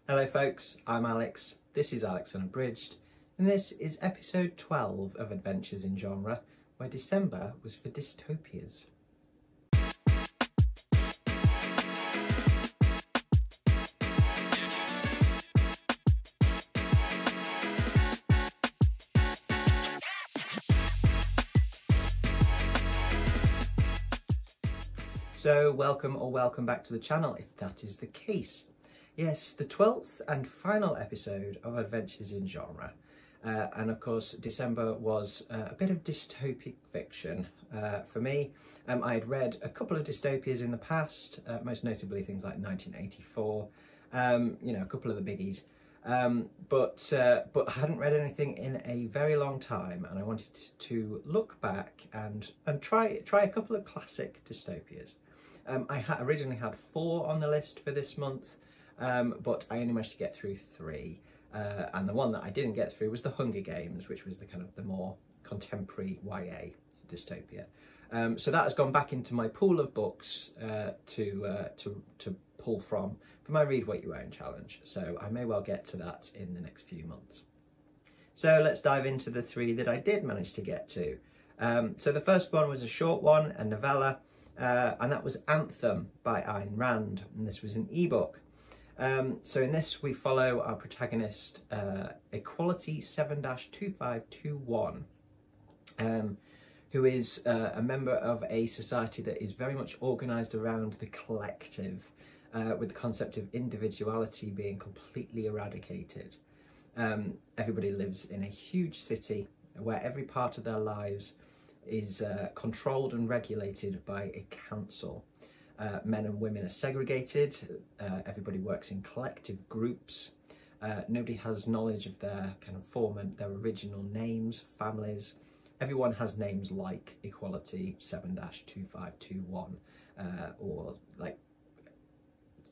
Hello folks, I'm Alex, this is Alex Unabridged, and this is episode 12 of Adventures in Genre, where December was for dystopias. So welcome back to the channel if that is the case. Yes, the 12th and final episode of Adventures in Genre. And of course, December was a bit of dystopic fiction for me. I had read a couple of dystopias in the past, most notably things like 1984, you know, a couple of the biggies. But I hadn't read anything in a very long time, and I wanted to look back and try a couple of classic dystopias. I originally had 4 on the list for this month, but I only managed to get through 3, and the one that I didn't get through was The Hunger Games, which was the more contemporary YA dystopia. So that has gone back into my pool of books to pull from for my Read What You Own challenge. So I may well get to that in the next few months. So let's dive into the 3 that I did manage to get to. So the first one was a short one, a novella, and that was Anthem by Ayn Rand, and this was an ebook. So in this we follow our protagonist, Equality 7-2521, who is a member of a society that is very much organised around the collective, with the concept of individuality being completely eradicated. Everybody lives in a huge city where every part of their lives is controlled and regulated by a council. Men and women are segregated, everybody works in collective groups, nobody has knowledge of their their original names, families. Everyone has names like Equality 7-2521, or like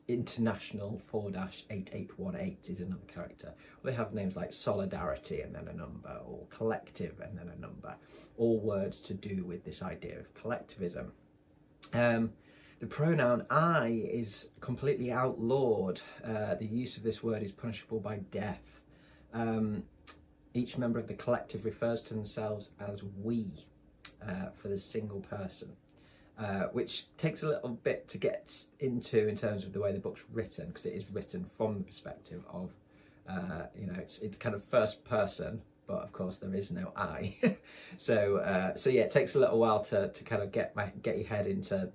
International 4-8818 is another character. They have names like Solidarity and then a number, or Collective and then a number, all words to do with this idea of collectivism. The pronoun I is completely outlawed. The use of this word is punishable by death. Each member of the collective refers to themselves as we for the single person, which takes a little bit to get into in terms of the way the book's written, because it is written from the perspective of, you know, it's kind of first person, but of course there is no I. So yeah, it takes a little while to kind of get your head into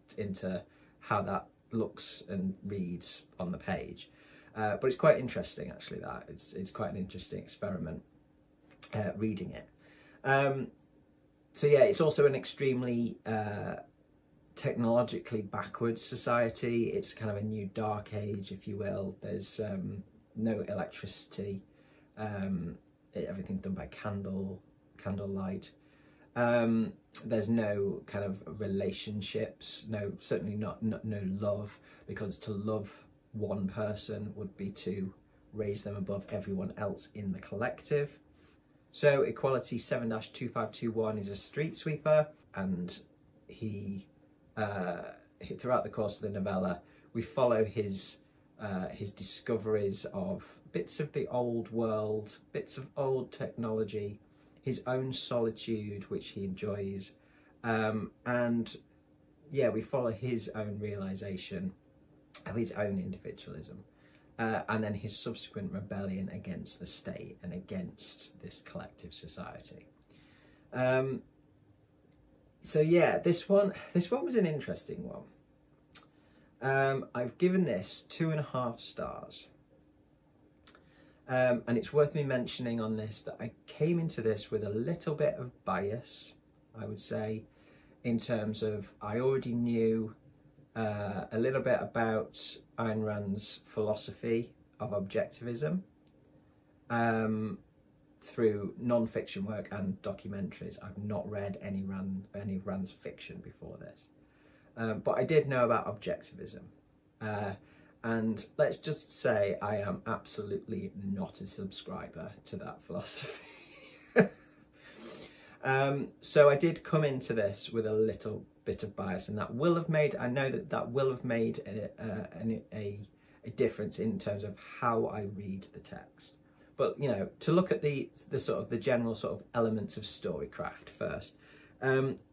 how that looks and reads on the page. But it's quite interesting actually. It's quite an interesting experiment reading it. So yeah, it's also an extremely technologically backwards society. It's kind of a new dark age, if you will. There's no electricity. Everything's done by candlelight. There's no kind of relationships, certainly not no love, because to love one person would be to raise them above everyone else in the collective. So Equality 7-2521 is a street sweeper, and he throughout the course of the novella we follow his discoveries of bits of the old world, bits of old technology, his own solitude which he enjoys, and yeah, we follow his own realisation of his own individualism, and then his subsequent rebellion against the state and against this collective society. So yeah, this one was an interesting one. I've given this 2.5 stars. And it's worth me mentioning on this that I came into this with a little bit of bias, I would say, in terms of I already knew a little bit about Ayn Rand's philosophy of objectivism through non-fiction work and documentaries. I've not read any of Rand's fiction before this, but I did know about objectivism. And let's just say I am absolutely not a subscriber to that philosophy. So I did come into this with a little bit of bias, and that will have made, I know that will have made a difference in terms of how I read the text. But, you know, to look at the sort of the general sort of elements of storycraft first.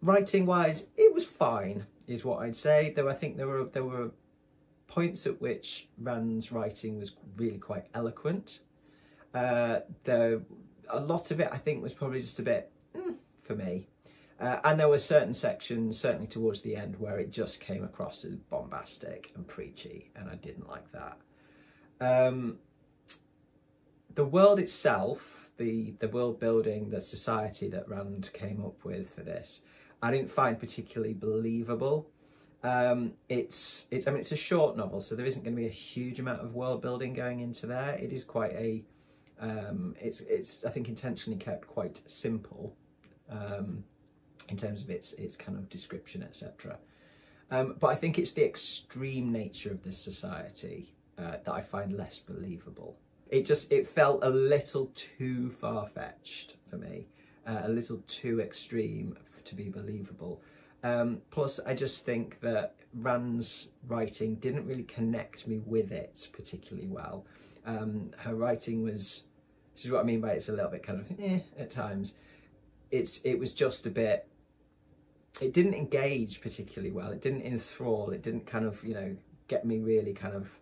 Writing wise, it was fine, is what I'd say. Though I think there were points at which Rand's writing was really quite eloquent. A lot of it, I think, was probably just a bit for me. And there were certain sections, certainly towards the end, where it just came across as bombastic and preachy, and I didn't like that. The world itself, the world building, the society that Rand came up with for this, I didn't find particularly believable. It's a short novel, so there isn't going to be a huge amount of world building going into there. It is quite a, it's I think intentionally kept quite simple, in terms of its kind of description, etc. But I think it's the extreme nature of this society that I find less believable. It felt a little too far-fetched for me, a little too extreme to be believable. Plus, I just think that Rand's writing didn't really connect me with it particularly well. Her writing was, this is what I mean by it's a little bit kind of at times. It was just a bit, it didn't engage particularly well. It didn't enthrall. It didn't kind of, you know, get me really kind of,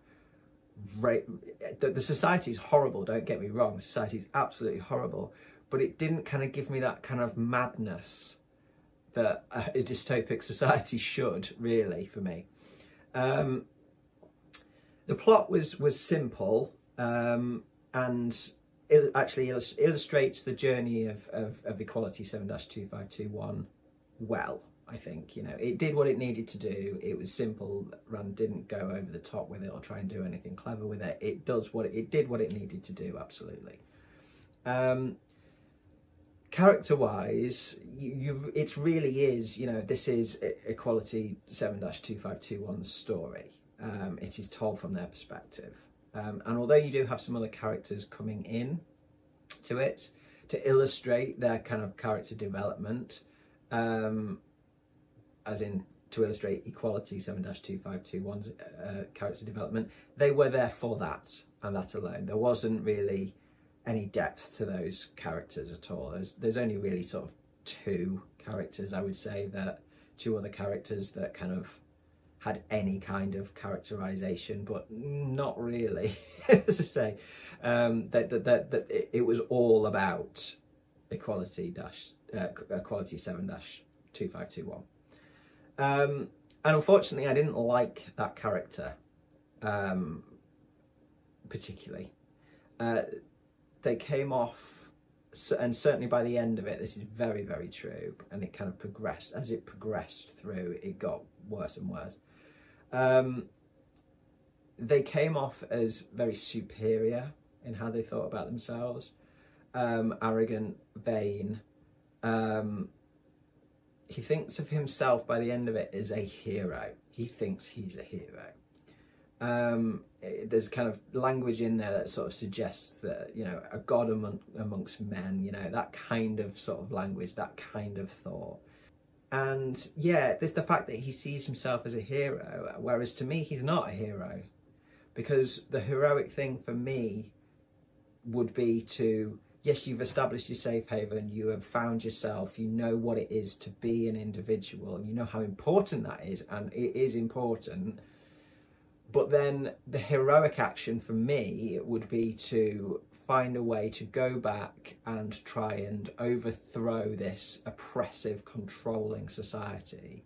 the society is horrible, don't get me wrong. Society is absolutely horrible. But it didn't kind of give me that kind of madness that a dystopic society should, really, for me. The plot was simple, and it actually illustrates the journey of Equality 7-2521 well, I think. You know, it did what it needed to do. It was simple. Rand didn't go over the top with it or try and do anything clever with it. It did what it needed to do, absolutely. Character-wise, it really is, you know, this is Equality 7-2521's story. It is told from their perspective. And although you do have some other characters coming in to it to illustrate their kind of character development, as in to illustrate Equality 7-2521's character development, they were there for that and that alone. There wasn't really any depth to those characters at all. There's only really sort of two characters, I would say, two other characters that kind of had any kind of characterization, but not really, as I say. That it was all about Equality 7-2521. And unfortunately, I didn't like that character particularly. They came off, and certainly by the end of it, this is very, very true, and it kind of progressed. As it progressed through, it got worse and worse. They came off as very superior in how they thought about themselves, arrogant, vain. He thinks of himself by the end of it as a hero. He thinks he's a hero. There's kind of language in there that sort of suggests that, you know, a god amongst men, you know, that kind of sort of language, that kind of thought. And yeah, there's the fact that he sees himself as a hero, whereas to me, he's not a hero. Because the heroic thing for me would be to, yes, you've established your safe haven, you have found yourself, you know what it is to be an individual, and you know how important that is, and it is important. But then the heroic action for me would be to find a way to go back and try and overthrow this oppressive, controlling society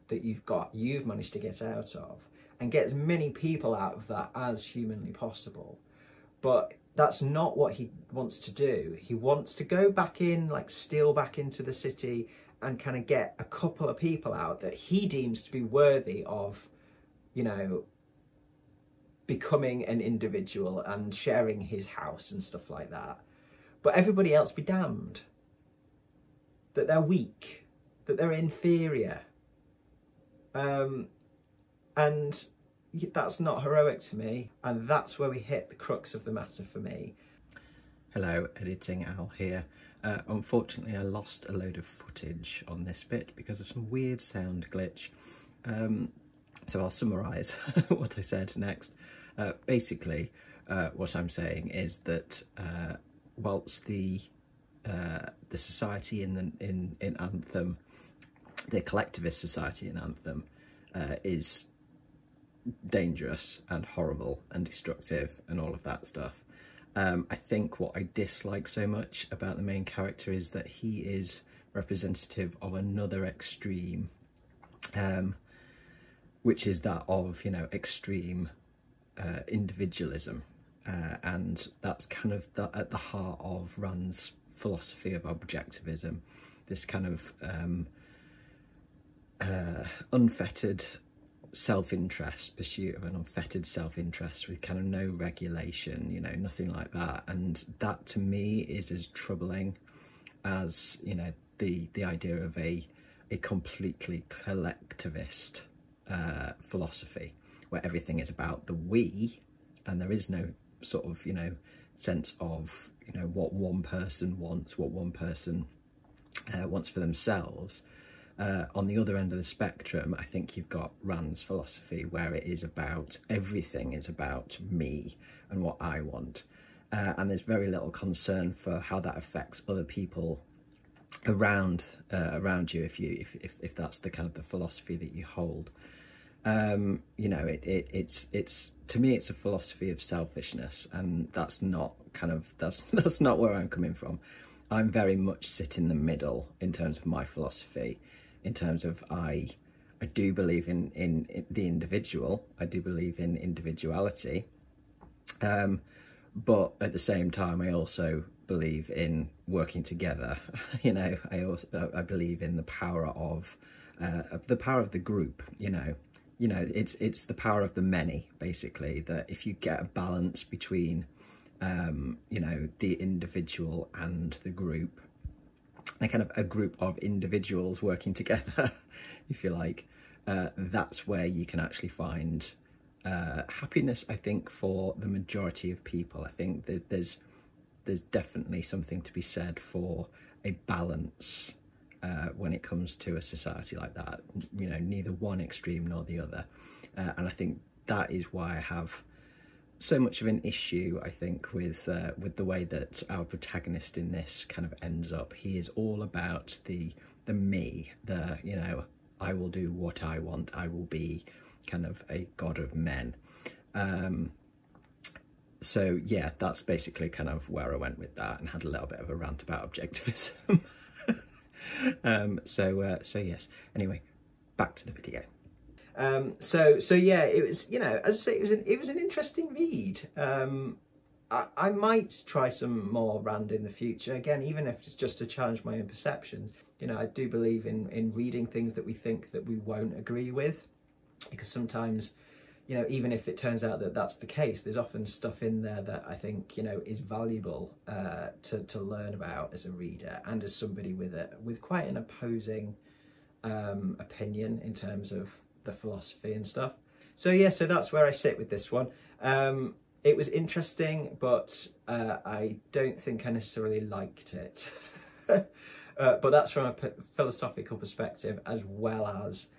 that you've managed to get out of, and get as many people out of that as humanly possible. But that's not what he wants to do. He wants to go back in, like steal back into the city and kind of get a couple of people out that he deems to be worthy of, you know, becoming an individual and sharing his house and stuff like that. But everybody else be damned. That they're weak, that they're inferior. And that's not heroic to me, and that's where we hit the crux of the matter for me. Hello, Editing Al here. Unfortunately, I lost a load of footage on this bit because of some weird sound glitch. So I'll summarise what I said next. Basically, what I'm saying is that whilst the society in Anthem, the collectivist society in Anthem, is dangerous and horrible and destructive and all of that stuff, I think what I dislike so much about the main character is that he is representative of another extreme, which is that of, you know, extreme individualism, and that's kind of at the heart of Rand's philosophy of objectivism, this kind of unfettered self-interest, pursuit of an unfettered self-interest with kind of no regulation, you know, nothing like that. And that to me is as troubling as, you know, the idea of a completely collectivist philosophy where everything is about the we, and there is no sort of, you know, sense of, you know, what one person wants, what one person wants for themselves. On the other end of the spectrum, I think you've got Rand's philosophy, where it is about, everything is about me and what I want, and there's very little concern for how that affects other people around you, if that's the kind of the philosophy that you hold. You know, it's to me it's a philosophy of selfishness, and that's not that's not where I'm coming from. I'm very much sit in the middle in terms of my philosophy, in terms of I do believe in the individual, I do believe in individuality, but at the same time I also believe in working together. You know, I believe in the power of the group. You know, it's the power of the many, basically, that if you get a balance between you know, the individual and the group, a kind of a group of individuals working together, if you like, that's where you can actually find happiness, I think, for the majority of people. I think there's definitely something to be said for a balance when it comes to a society like that. You know, neither one extreme nor the other. And I think that is why I have so much of an issue, I think, with the way that our protagonist in this kind of ends up. He is all about the me, you know, I will do what I want, I will be kind of a god of men. So yeah, that's basically kind of where I went with that, and had a little bit of a rant about objectivism. So yes, anyway, back to the video. So yeah, it was, you know, as I say, it was an interesting read. I might try some more Rand in the future, again, even if it's just to challenge my own perceptions. You know, I do believe in reading things that we think that we won't agree with, because sometimes, you know, even if it turns out that that's the case, there's often stuff in there that I think, you know, is valuable to learn about as a reader, and as somebody with quite an opposing opinion in terms of the philosophy and stuff. So yeah, so that's where I sit with this one. It was interesting, but I don't think I necessarily liked it. But that's from a philosophical perspective, as well as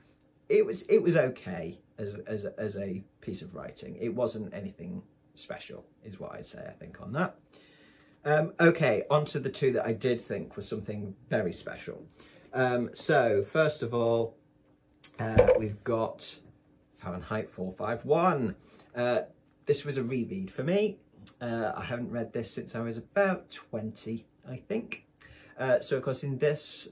it was okay as a piece of writing. It wasn't anything special, is what I'd say, I think, on that. Okay, on to the two that I did think was something very special. So first of all, we've got Fahrenheit 451. This was a reread for me. I haven't read this since I was about 20, I think. So of course in this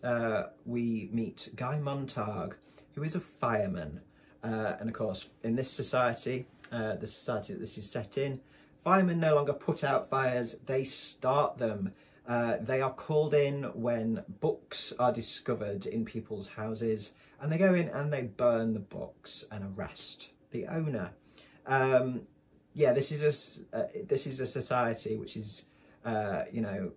we meet Guy Montag, who is a fireman. And of course in this society, the society that this is set in, firemen no longer put out fires, they start them. They are called in when books are discovered in people's houses, and they go in and they burn the books and arrest the owner. Yeah, this is a society which is, you know,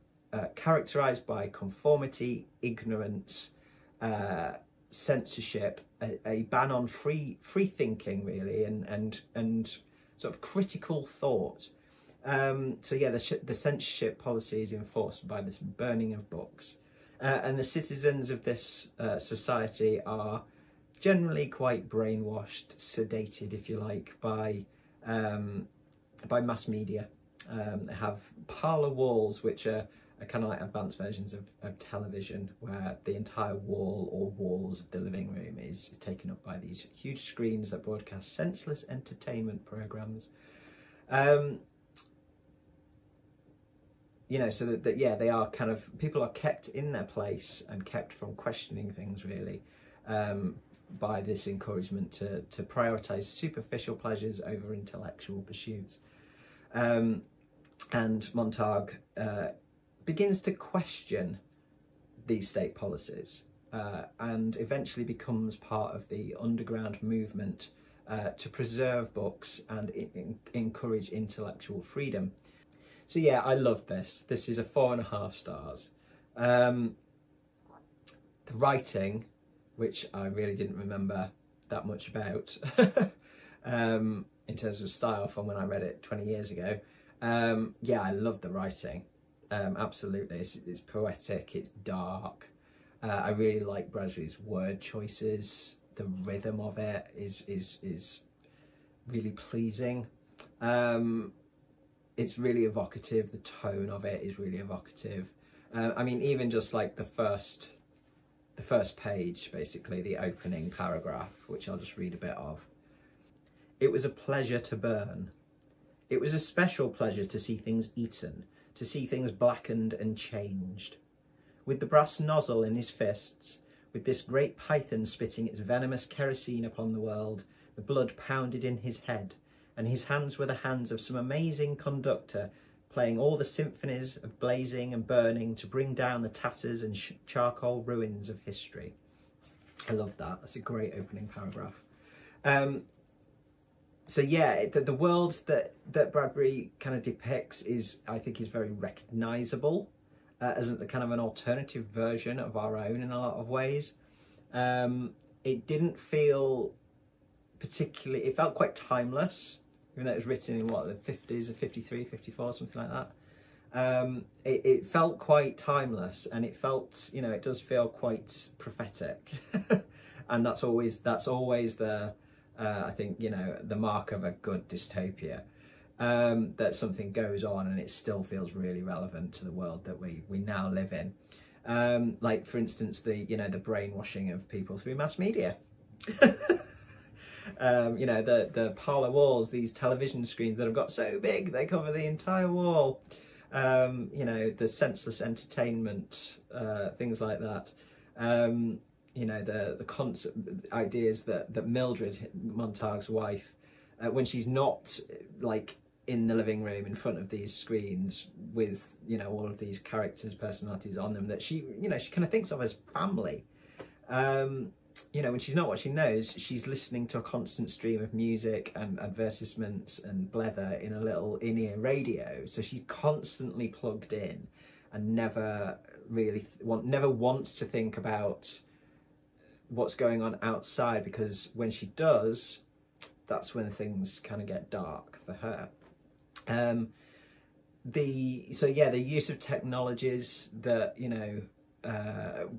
characterised by conformity, ignorance, censorship, a ban on free thinking, really, and sort of critical thought. So yeah, the censorship policy is enforced by this burning of books. And the citizens of this society are generally quite brainwashed, sedated, if you like, by by mass media. They have parlour walls, which are kind of like advanced versions of television, where the entire wall or walls of the living room is taken up by these huge screens that broadcast senseless entertainment programmes. You know, so that yeah, they are kind of, people are kept in their place and kept from questioning things, really, by this encouragement to prioritise superficial pleasures over intellectual pursuits. And Montague begins to question these state policies and eventually becomes part of the underground movement to preserve books and encourage intellectual freedom. So yeah, I love this. This is a 4.5 stars. The writing, which I really didn't remember that much about in terms of style from when I read it 20 years ago. Yeah, I love the writing. Absolutely, it's poetic, it's dark. I really like Bradbury's word choices. The rhythm of it is really pleasing. It's really evocative. The tone of it is really evocative. I mean, even just like the first page, basically, the opening paragraph, which I'll just read a bit of. It was a pleasure to burn. It was a special pleasure to see things eaten, to see things blackened and changed. With the brass nozzle in his fists, with this great python spitting its venomous kerosene upon the world, the blood pounded in his head, and his hands were the hands of some amazing conductor, playing all the symphonies of blazing and burning to bring down the tatters and charcoal ruins of history. I love that. That's a great opening paragraph. So yeah, the world that Bradbury kind of depicts I think is very recognisable as a kind of an alternative version of our own in a lot of ways. It didn't feel particularly, it felt quite timeless, even though it was written in what, the 50s, 53, 54, something like that. It felt quite timeless, and it felt, you know, it does feel quite prophetic. And that's always the, I think, you know, the mark of a good dystopia, that something goes on and it still feels really relevant to the world that we now live in. Like, for instance, the brainwashing of people through mass media. You know, the parlour walls, these television screens that have got so big they cover the entire wall. You know, the senseless entertainment, things like that. You know, the ideas that Mildred, Montague's wife, when she's not like in the living room in front of these screens with, you know, all of these characters' personalities on them, that she, you know, she kind of thinks of as family. You know, when she's not watching those, she's listening to a constant stream of music and advertisements and blether in a little in-ear radio. So she's constantly plugged in and never really never wants to think about what's going on outside, because when she does, that's when things kind of get dark for her. The use of technologies that, you know,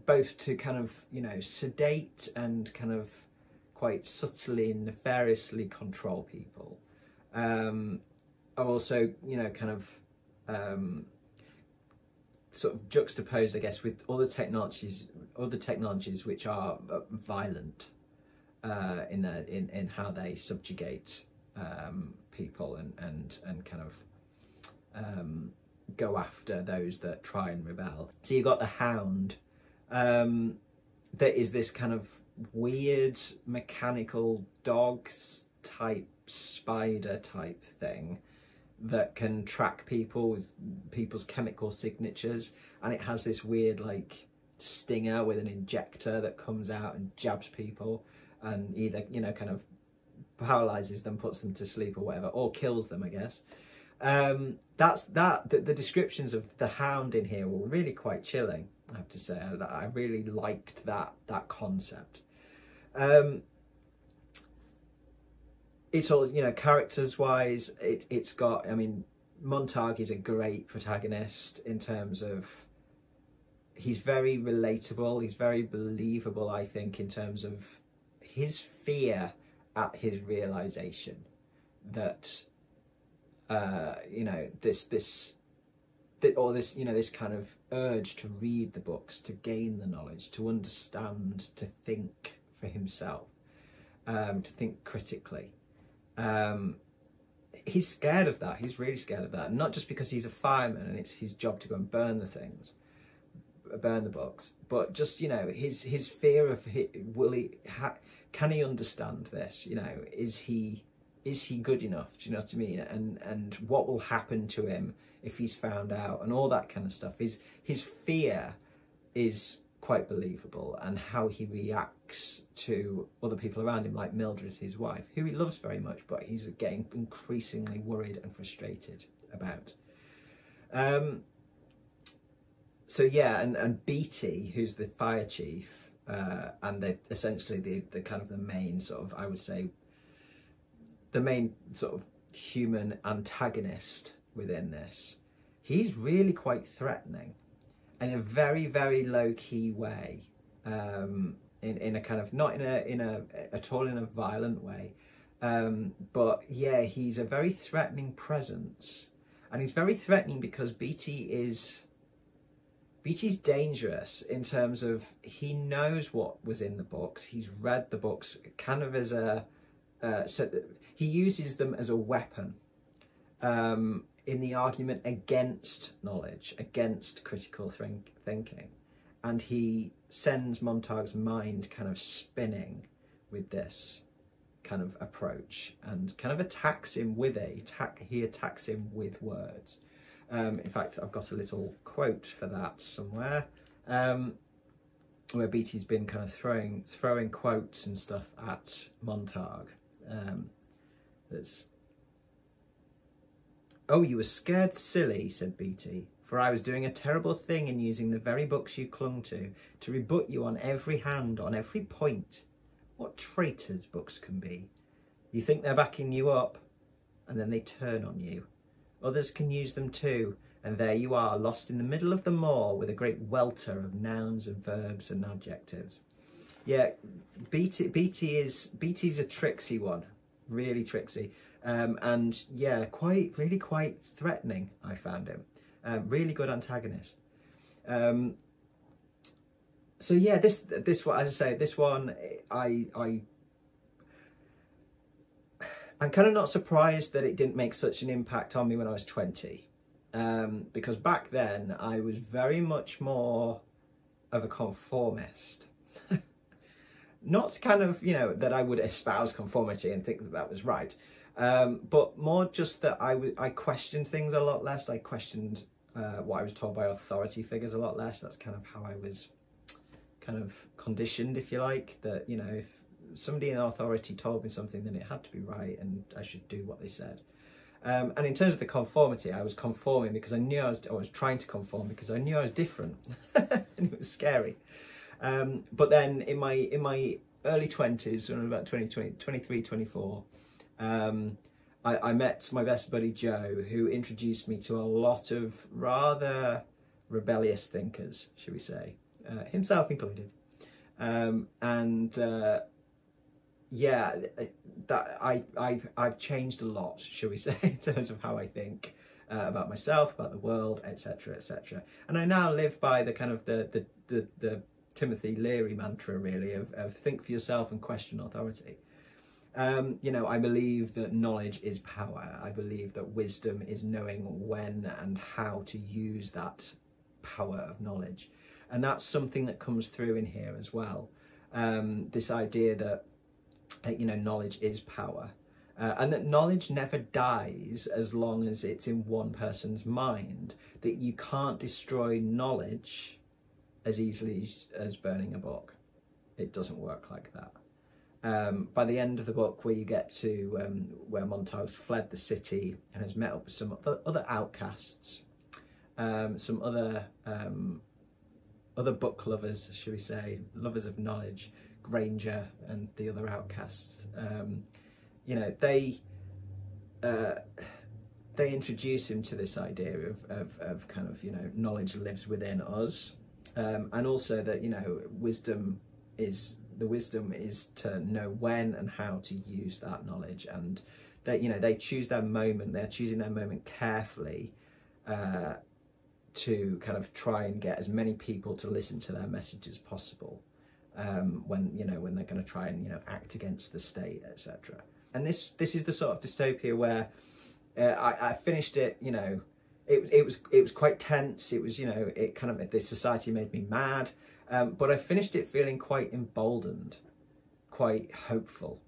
both to kind of, you know, sedate and kind of quite subtly and nefariously control people, are also, you know, kind of sort of juxtaposed, I guess, with other technologies which are violent in how they subjugate people and kind of go after those that try and rebel. So you got the Hound, that is this kind of weird mechanical dog type, spider type thing that can track people's chemical signatures, and it has this weird like stinger with an injector that comes out and jabs people and either, you know, kind of paralyzes them, puts them to sleep or whatever, or kills them, I guess. The descriptions of the Hound in here were really quite chilling, I have to say. I really liked that concept. It's all, you know, characters wise, it's got, I mean, Montague is a great protagonist in terms of, he's very relatable, he's very believable, I think, in terms of his fear at his realisation that you know, this kind of urge to read the books, to gain the knowledge, to understand, to think for himself, to think critically. He's scared of that. He's really scared of that. Not just because he's a fireman and it's his job to go and burn the books, but just, you know, his fear of can he understand this? You know, is he good enough? Do you know what I mean? And what will happen to him if he's found out, and all that kind of stuff. His fear is quite believable, and how he reacts to other people around him, like Mildred, his wife, who he loves very much, but he's getting increasingly worried and frustrated about. So yeah, and Beatty, who's the fire chief, and essentially the kind of the main sort of, I would say, the main sort of human antagonist within this, he's really quite threatening, in a very, very low-key way, in a kind of, not at all in a violent way, but yeah, he's a very threatening presence, and he's very threatening because Beatty's dangerous in terms of he knows what was in the books. He's read the books kind of as so he uses them as a weapon in the argument against knowledge, against critical thinking. And he sends Montag's mind kind of spinning with this kind of approach, and kind of attacks him with he attacks him with words. In fact, I've got a little quote for that somewhere, where Beatty's been kind of throwing quotes and stuff at Montag. "Oh, you were scared silly," said Beatty, "for I was doing a terrible thing in using the very books you clung to rebut you on every hand, on every point. What traitors books can be. You think they're backing you up, and then they turn on you. Others can use them too, and there you are, lost in the middle of them all with a great welter of nouns and verbs and adjectives." Yeah, Beatty's a tricksy one, really tricksy, and yeah, really quite threatening. I found him really good antagonist. So yeah, this one, as I say, this one, I'm kind of not surprised that it didn't make such an impact on me when I was 20, because back then I was very much more of a conformist. Not kind of, you know, that I would espouse conformity and think that that was right, but more just that I questioned things a lot less. I questioned what I was told by authority figures a lot less. That's kind of how I was kind of conditioned, if you like, that, you know, if somebody in authority told me something, then it had to be right and I should do what they said. And in terms of the conformity, I was conforming because I knew I was trying to conform because I knew I was different and it was scary. But then in my early 20s, when I was about 23, 24, I met my best buddy Joe, who introduced me to a lot of rather rebellious thinkers, shall we say, himself included. Yeah, that I've changed a lot, shall we say, in terms of how I think about myself, about the world, etc., etc. And I now live by the kind of the Timothy Leary mantra, really, of think for yourself and question authority. You know, I believe that knowledge is power. I believe that wisdom is knowing when and how to use that power of knowledge. And that's something that comes through in here as well. This idea that, you know, knowledge is power. And that knowledge never dies as long as it's in one person's mind. That you can't destroy knowledge as easily as burning a book. It doesn't work like that. By the end of the book, where you get to where Montag's fled the city and has met up with some other outcasts, some other book lovers, shall we say, lovers of knowledge, Granger and the other outcasts, you know, they introduce him to this idea of kind of, you know, knowledge lives within us, and also that, you know, wisdom is to know when and how to use that knowledge, and that, you know, they choose their moment, they're choosing their moment carefully to kind of try and get as many people to listen to their message as possible, when, you know, when they're going to try and, you know, act against the state, etc. And this is the sort of dystopia where I finished it, you know, it was quite tense. It was, you know, it kind of, this society made me mad, but I finished it feeling quite emboldened, quite hopeful.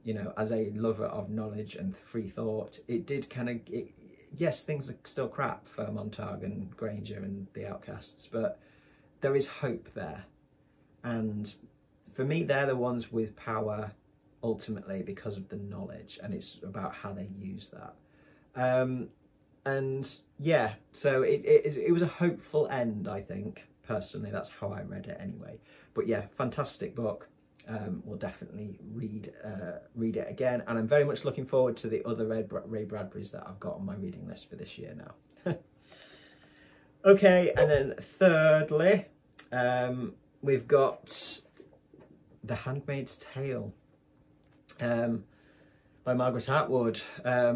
You know, as a lover of knowledge and free thought, it did kind of, yes, things are still crap for Montag and Granger and the Outcasts, but there is hope there. And for me, they're the ones with power ultimately because of the knowledge, and it's about how they use that. And yeah, so it was a hopeful end, I think, personally. That's how I read it anyway. But yeah, fantastic book. We'll definitely read it again, and I'm very much looking forward to the other Ray Bradburys that I've got on my reading list for this year now. Okay, and then thirdly, we've got The Handmaid's Tale by Margaret Atwood.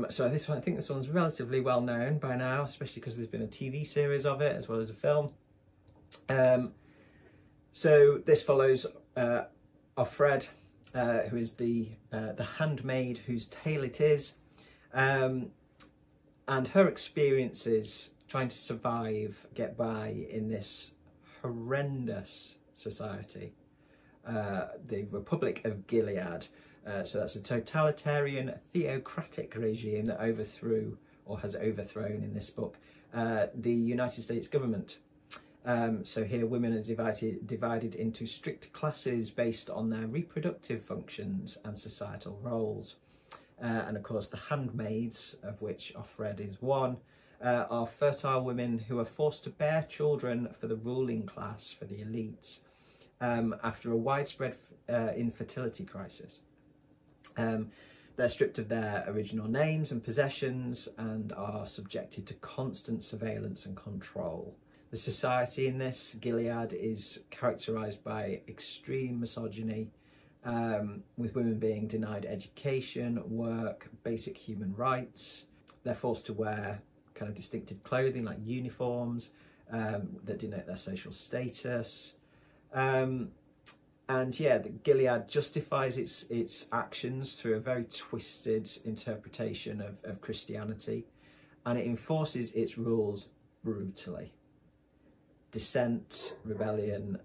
So this one, I think this one's relatively well known by now, especially because there's been a TV series of it as well as a film. So this follows Offred, who is the handmaid whose tale it is, and her experiences trying to survive, get by in this horrendous society, the Republic of Gilead. So that's a totalitarian theocratic regime that overthrew, or has overthrown in this book, the United States government. So here women are divided into strict classes based on their reproductive functions and societal roles. And of course the handmaids, of which Offred is one, are fertile women who are forced to bear children for the ruling class, for the elites, after a widespread infertility crisis. They're stripped of their original names and possessions and are subjected to constant surveillance and control. The society in this, Gilead, is characterised by extreme misogyny, with women being denied education, work, basic human rights. They're forced to wear kind of distinctive clothing like uniforms that denote their social status. And yeah, the Gilead justifies its actions through a very twisted interpretation of Christianity, and it enforces its rules brutally. Dissent, rebellion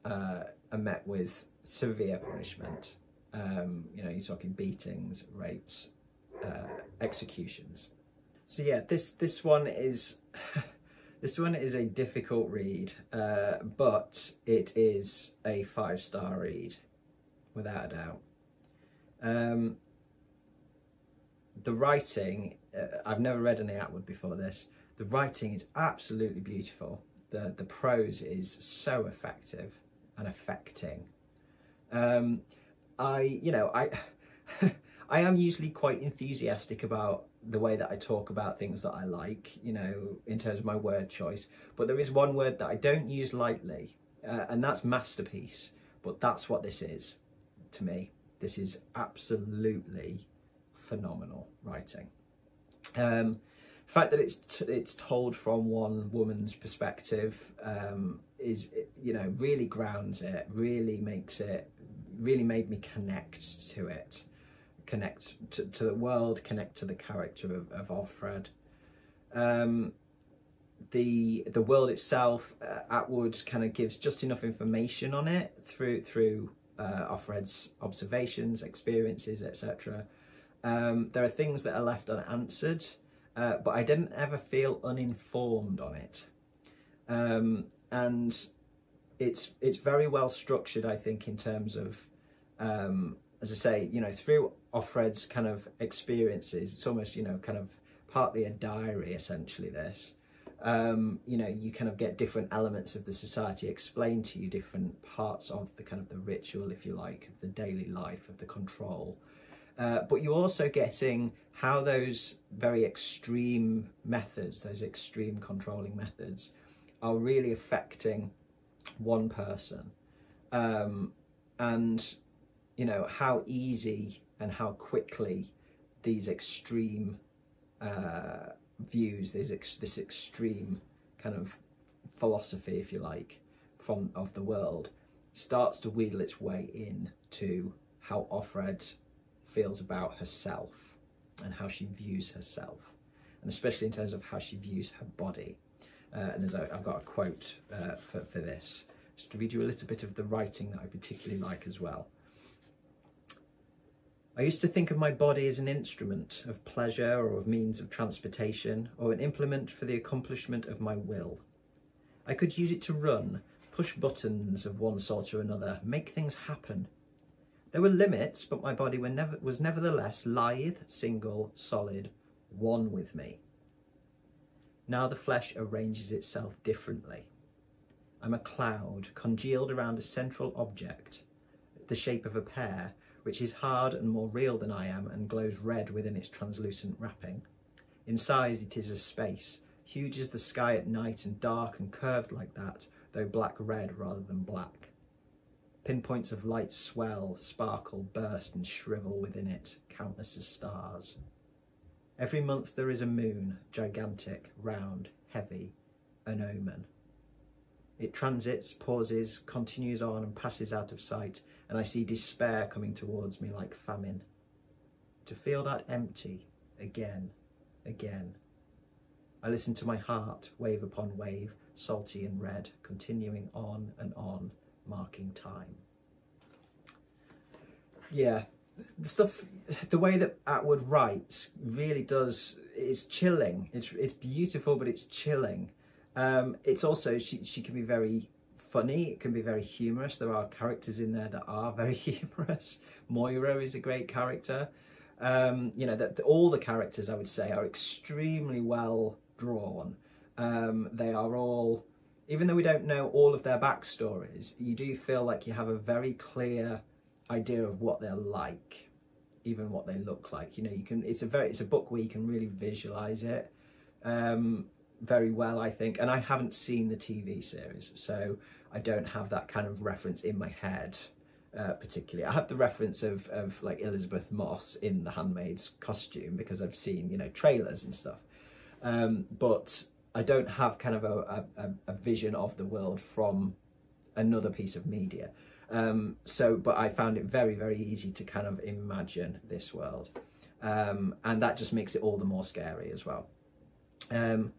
are met with severe punishment. You know, you're talking beatings, rapes, executions. So yeah, this one is this one is a difficult read, but it is a 5-star read, without a doubt. The writing, I've never read any Atwood before this. The writing is absolutely beautiful. The prose is so effective and affecting. I am usually quite enthusiastic about the way that I talk about things that I like, you know, in terms of my word choice. But there is one word that I don't use lightly, and that's masterpiece. But that's what this is to me. This is absolutely phenomenal writing. The fact that it's told from one woman's perspective is, you know, really grounds it, really makes it, really made me connect to it, connect to the world, connect to the character of Offred. The world itself, Atwood kind of gives just enough information on it through Offred's observations, experiences, etc. There are things that are left unanswered, but I didn't ever feel uninformed on it. And it's very well structured, I think, in terms of, as I say, you know, through Offred's kind of experiences, it's almost, you know, kind of partly a diary, essentially, this. You know, you kind of get different elements of the society explained to you, different parts of the kind of the ritual, if you like, of the daily life, of the control. But you're also getting how those very extreme methods, those extreme controlling methods, are really affecting one person. And, you know, how easy and how quickly these extreme views, this extreme kind of philosophy, if you like, of the world starts to wheedle its way in to how Offred feels about herself and how she views herself, and especially in terms of how she views her body. And I've got a quote for this, just to read you a little bit of the writing that I particularly like as well. I used to think of my body as an instrument of pleasure or of means of transportation, or an implement for the accomplishment of my will. I could use it to run, push buttons of one sort or another, make things happen. There were limits, but my body was nevertheless lithe, single, solid, one with me. Now the flesh arranges itself differently. I'm a cloud congealed around a central object, the shape of a pear, which is hard and more real than I am and glows red within its translucent wrapping. Inside it is a space, huge as the sky at night and dark and curved like that, though black-red rather than black. Pinpoints of light swell, sparkle, burst and shrivel within it, countless as stars. Every month there is a moon, gigantic, round, heavy, an omen. It transits, pauses, continues on and passes out of sight, and I see despair coming towards me like famine. To feel that empty, again, again. I listen to my heart, wave upon wave, salty and red, continuing on and on, marking time. Yeah, the way that Atwood writes really does, it's chilling. It's beautiful, but it's chilling. It's also, she can be very funny, it can be very humorous. There are characters in there that are very humorous. Moira is a great character. You know, that all the characters, I would say, are extremely well drawn. They are all, even though we don't know all of their backstories, you do feel like you have a very clear idea of what they're like, even what they look like. You know, you can, it's a book where you can really visualize it very well, I think. And I haven't seen the TV series, so I don't have that kind of reference in my head particularly. I have the reference of like Elizabeth Moss in the Handmaid's costume because I've seen, you know, trailers and stuff. But I don't have kind of a vision of the world from another piece of media. But I found it very, very easy to kind of imagine this world. And that just makes it all the more scary as well. You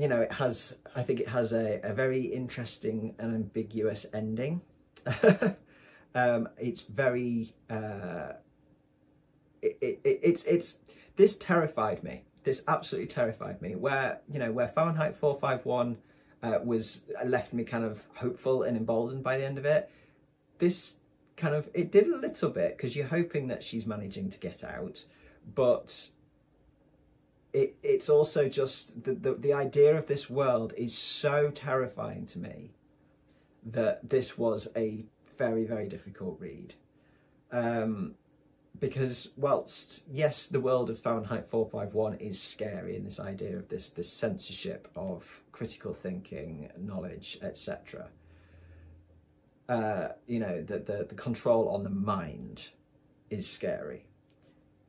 know, I think it has a very interesting and ambiguous ending. It's very, this terrified me. This absolutely terrified me. Where, you know, where Fahrenheit 451 left me kind of hopeful and emboldened by the end of it. This kind of, it did a little bit, because you're hoping that she's managing to get out, but it's also just the idea of this world is so terrifying to me that this was a very, very difficult read. Because whilst, yes, the world of Fahrenheit 451 is scary, and this idea of this censorship of critical thinking, knowledge, etc. You know, the control on the mind is scary.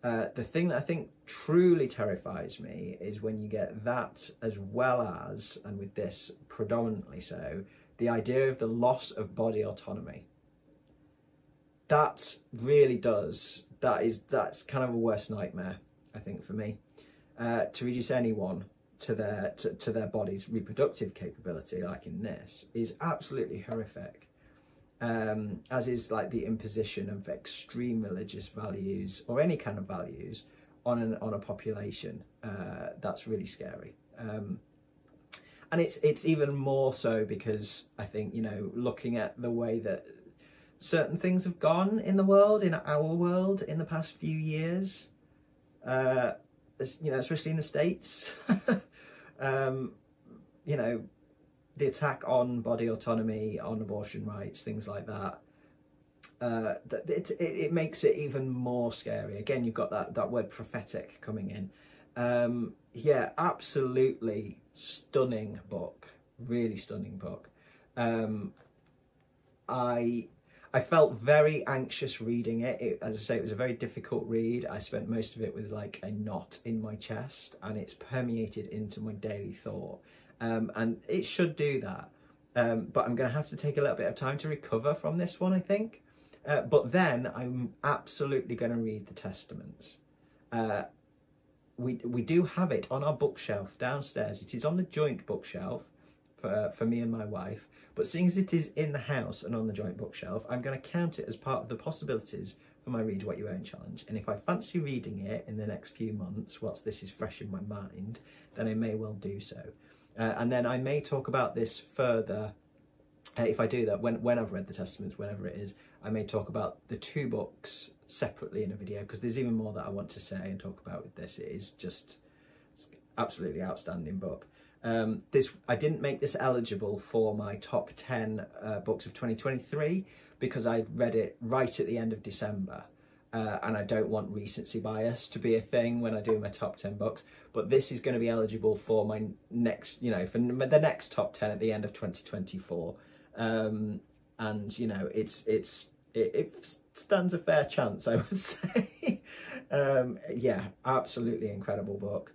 The thing that I think truly terrifies me is when you get that, as well as, and with this predominantly so, the idea of the loss of body autonomy. That really does, that's kind of a worst nightmare, I think, for me. To reduce anyone to their body's reproductive capability, like in this, is absolutely horrific. As is like the imposition of extreme religious values or any kind of values on a population. That's really scary. And it's even more so because I think, you know, looking at the way that certain things have gone in the world, in our world, in the past few years, you know, especially in the States, you know, the attack on body autonomy, on abortion rights, things like that, it makes it even more scary. Again, you've got that word prophetic coming in. Yeah, absolutely stunning book, really stunning book. I I felt very anxious reading it. As I say, it was a very difficult read. I spent most of it with like a knot in my chest, and it's permeated into my daily thought. And it should do that. But I'm going to have to take a little bit of time to recover from this one, I think. But then I'm absolutely going to read the Testaments. We do have it on our bookshelf downstairs. It is on the joint bookshelf for me and my wife. But seeing as it is in the house and on the joint bookshelf, I'm going to count it as part of the possibilities for my Read What You Own challenge. And if I fancy reading it in the next few months, whilst this is fresh in my mind, then I may well do so. And then I may talk about this further. If I do that, when I've read the Testaments, whenever it is, I may talk about the 2 books separately in a video, because there's even more that I want to say and talk about with this. It is just absolutely outstanding book. I didn't make this eligible for my top 10 books of 2023 because I read it right at the end of December. And I don't want recency bias to be a thing when I do my top 10 books. But this is going to be eligible for my next, for the next top 10 at the end of 2024. And, it stands a fair chance, I would say. Yeah, absolutely incredible book.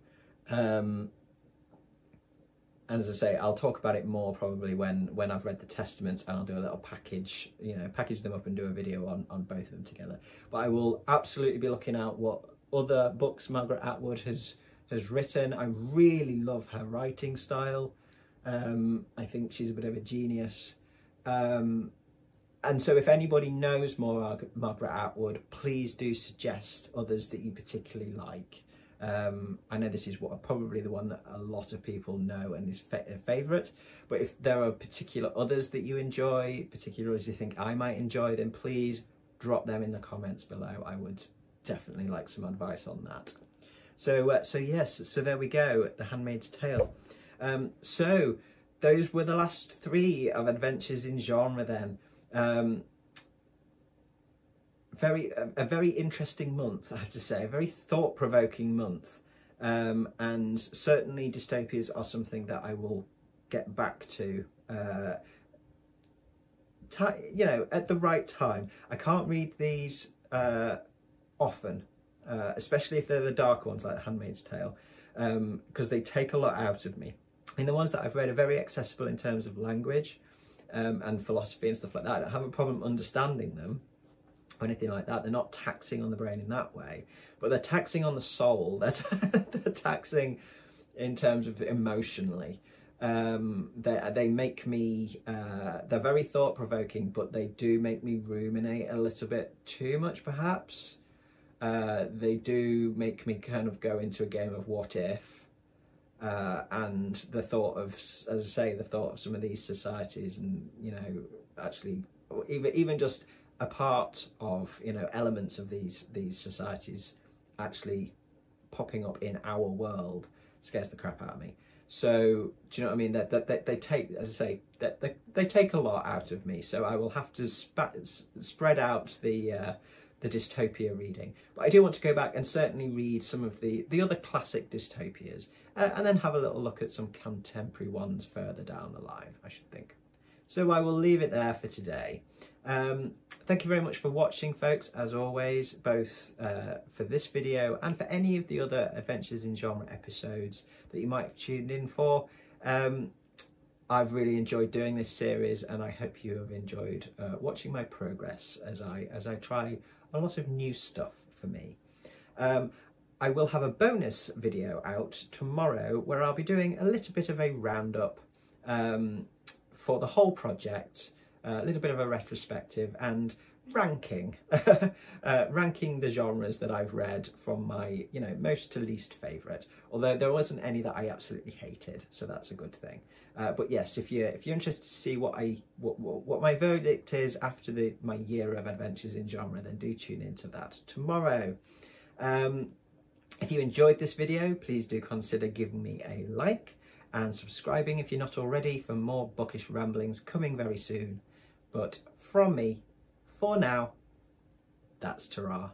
And as I say, I'll talk about it more probably when I've read the Testaments, and I'll do a little package, package them up and do a video on both of them together. But I will absolutely be looking out what other books Margaret Atwood has written. I really love her writing style. I think she's a bit of a genius. And so if anybody knows more Margaret Atwood, please do suggest others that you particularly like. I know this is probably the one that a lot of people know and is a favourite, but if there are particular others that you enjoy, particularly as you think I might enjoy, then please drop them in the comments below. I would definitely like some advice on that. So yes, so there we go, The Handmaid's Tale. So those were the last 3 of Adventures in Genre then. A very interesting month, I have to say, a very thought-provoking month, and certainly dystopias are something that I will get back to, at the right time. I can't read these often, especially if they're the dark ones like Handmaid's Tale, because they take a lot out of me. And the ones that I've read are very accessible in terms of language and philosophy and stuff like that. I don't have a problem understanding them or anything like that. They're not taxing on the brain in that way, but they're taxing on the soul. They're taxing in terms of emotionally. They make me, they're very thought-provoking, but they do make me ruminate a little bit too much, perhaps. They do make me kind of go into a game of what if, and the thought of, as I say, the thought of some of these societies, and actually even just a part of elements of these societies actually popping up in our world scares the crap out of me. So do you know what I mean? That they take, as I say, that they take a lot out of me. So I will have to spread out the dystopia reading. But I do want to go back and certainly read some of the other classic dystopias, and then have a little look at some contemporary ones further down the line, I should think. So I will leave it there for today. Thank you very much for watching, folks, as always, both for this video and for any of the other Adventures in Genre episodes that you might have tuned in for. I've really enjoyed doing this series, and I hope you have enjoyed watching my progress as I try a lot of new stuff for me. I will have a bonus video out tomorrow where I'll be doing a little bit of a roundup for the whole project, a little bit of a retrospective, and ranking ranking the genres that I've read from my most to least favourite, although there wasn't any that I absolutely hated, so that's a good thing. But yes, if you're interested to see what my verdict is after my year of Adventures in Genre, then do tune into that tomorrow. If you enjoyed this video, please do consider giving me a like and subscribing if you're not already, for more bookish ramblings coming very soon. But from me, for now, that's ta-ra.